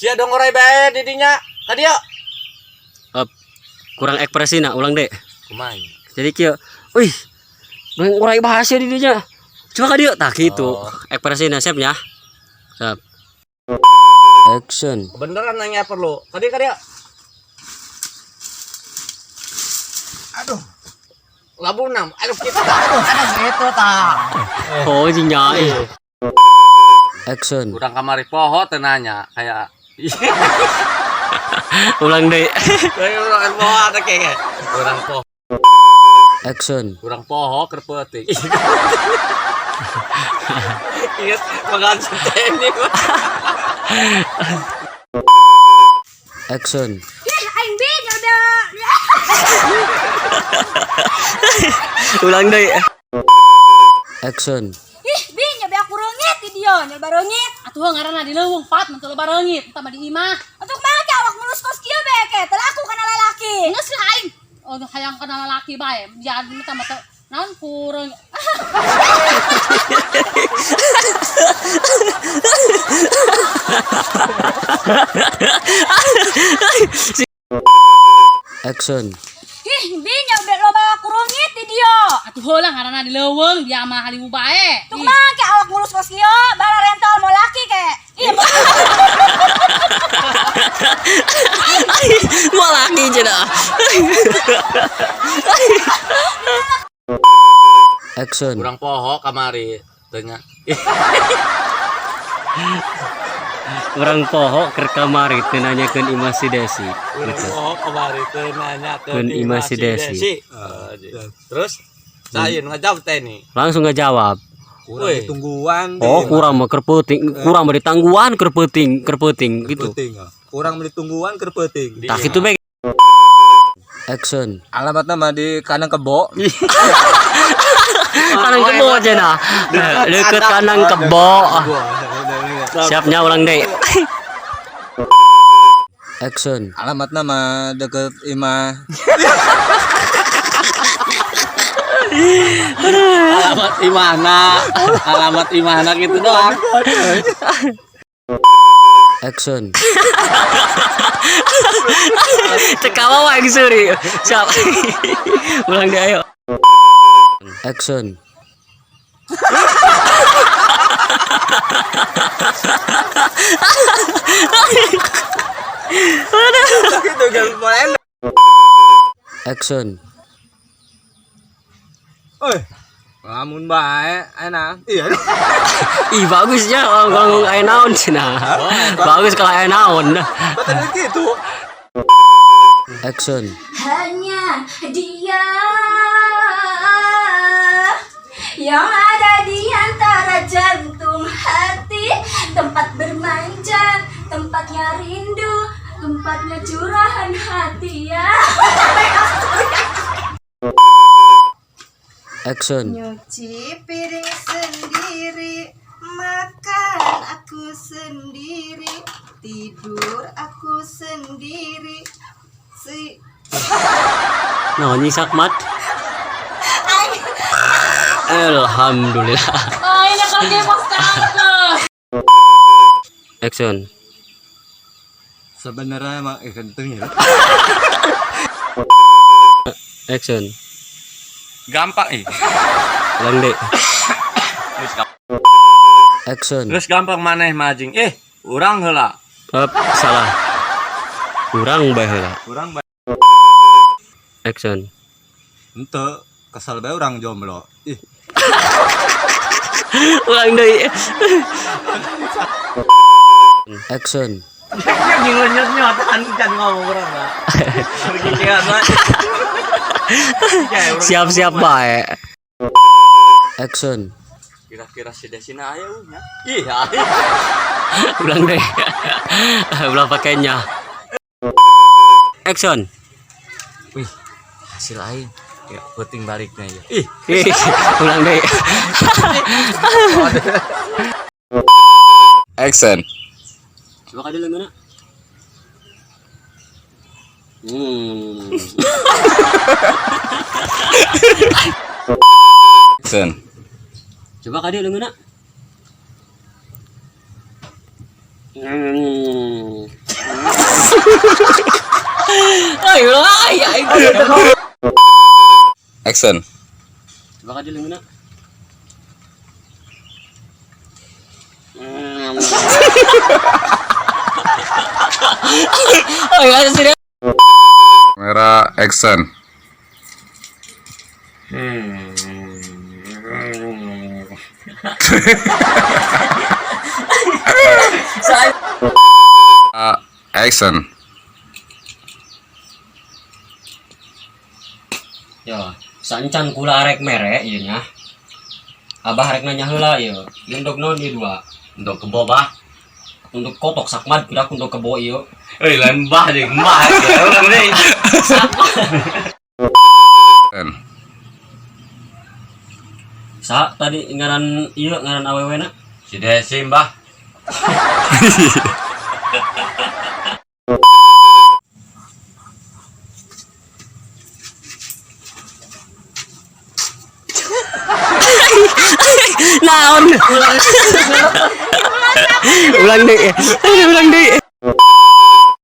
Sia dong ngorai bae didinya. Kadia. Kurang ekspresi nak ulang deh. Kumaha? Jadi kieu, wih, ngurai bahasa didinya. Coba ka dieu tah kitu. Ekspresina siap nya. Siap. Action. Beneran nanya perlu. Kadia. Aduh. Labunam. Aduh kita. Aduh itu tah. Oh nyai. Action. Urang kamari poho teu nanya kayak Ulang deh. urang poho ada kayak urang poho. Action. Urang poho keur peuting. Ingat makan ini. Action. Aing bin udah. Ulang deh. Action. Ih, bin nyoba aku reungit di dia, nyoba reungit. Atuh ngaranna di leuweung pat mun teu loba reungit, entah mah di imah. Atuh mah ke awak mulus kos kieu be ke, teu laku kana lalaki. Geus lah aing. Oh, hayang kana lalaki bae. Jadi mah teh naon kurang. Action. Ih, bin nyoba loba aku reungit di dia. Atuh heula ngaranna di leuweung, dia mah halimu bae. Tuh mah ke awak mulus kos kieu, bala rental mau laki ke. Ih, Mau lagi cenah. Action. Urang poho kamari tanya. Orang poho keur kamari teu nanyakeun imah si Desi. Urang poho kamari teu nanyakeun Keun imah si Desi. Terus saeun ngajawab teh nih. Langsung ngajawab. Kurang ditungguan. Oh, kurang mah keur peuting, kurang mah ditangguhan keur peuting gitu. Kurang ditungguan keur peuting. Tah kitu bae. Action. Alamatna mah di Kanang Kebo. Kanang kebo cenah. Deukeut kanang kebo. Siapnya ulang deh. Action. Alamatna mah deket imah. Alamat imahna gitu doang. Action. Cekawa wae suri. Siap. Ulang deh ayo. Action. Action. Oi, lamun bae enak. Iya. Ih bagus ya ngomong aya naon cenah. Bagus kalau aya naon. Betul gitu. Action. hanya dia yang ada di antara jantung hati, tempat bermanja, tempatnya rindu, tempatnya curahan hati ya. Action. Nyuci piring sendiri, makan aku sendiri, tidur aku sendiri. Nah, nyisak mat. Alhamdulillah. Oh, ini kaki pas Action. Sebenarnya emang ganteng ya. Action. Gampang ih. Ulang deh. Action. Terus gampang maneh majing. Urang heula. Salah. Kurang bae heula. Urang bae. Action. Henteu, kesal bae urang jomblo. Ih. Ulang deh. Action. Nyot-nyotan kan ngomong urang mah. Pergi kieu mah. Siap-siap bae. Action. Kira-kira si Desina aya nya. Ih, aya. Ulang deh. Ulang pakainya. Action. Wih, hasil aing. Ya, puting baliknya ya. Ih, Ulang deh. action. Coba kali leungeuna. Action. Coba kali leungeuna. Ayo lah, ya itu. Action. Baka dilang na. Ay, ano sila? Kamera action. Action. Yo, sancan kula arek mere ieu nya. Abah arek nanya heula ieu. Untuk naon ieu dua? Untuk kebo bah. Untuk kotok sakmad pira untuk kebo ieu. Eh lembah deh, mbah ya orang deh. Action. Sa tadi ngaran ieu ngaran awewena. Si Desi mbah. Naon? Ulang deh. Ulang deh.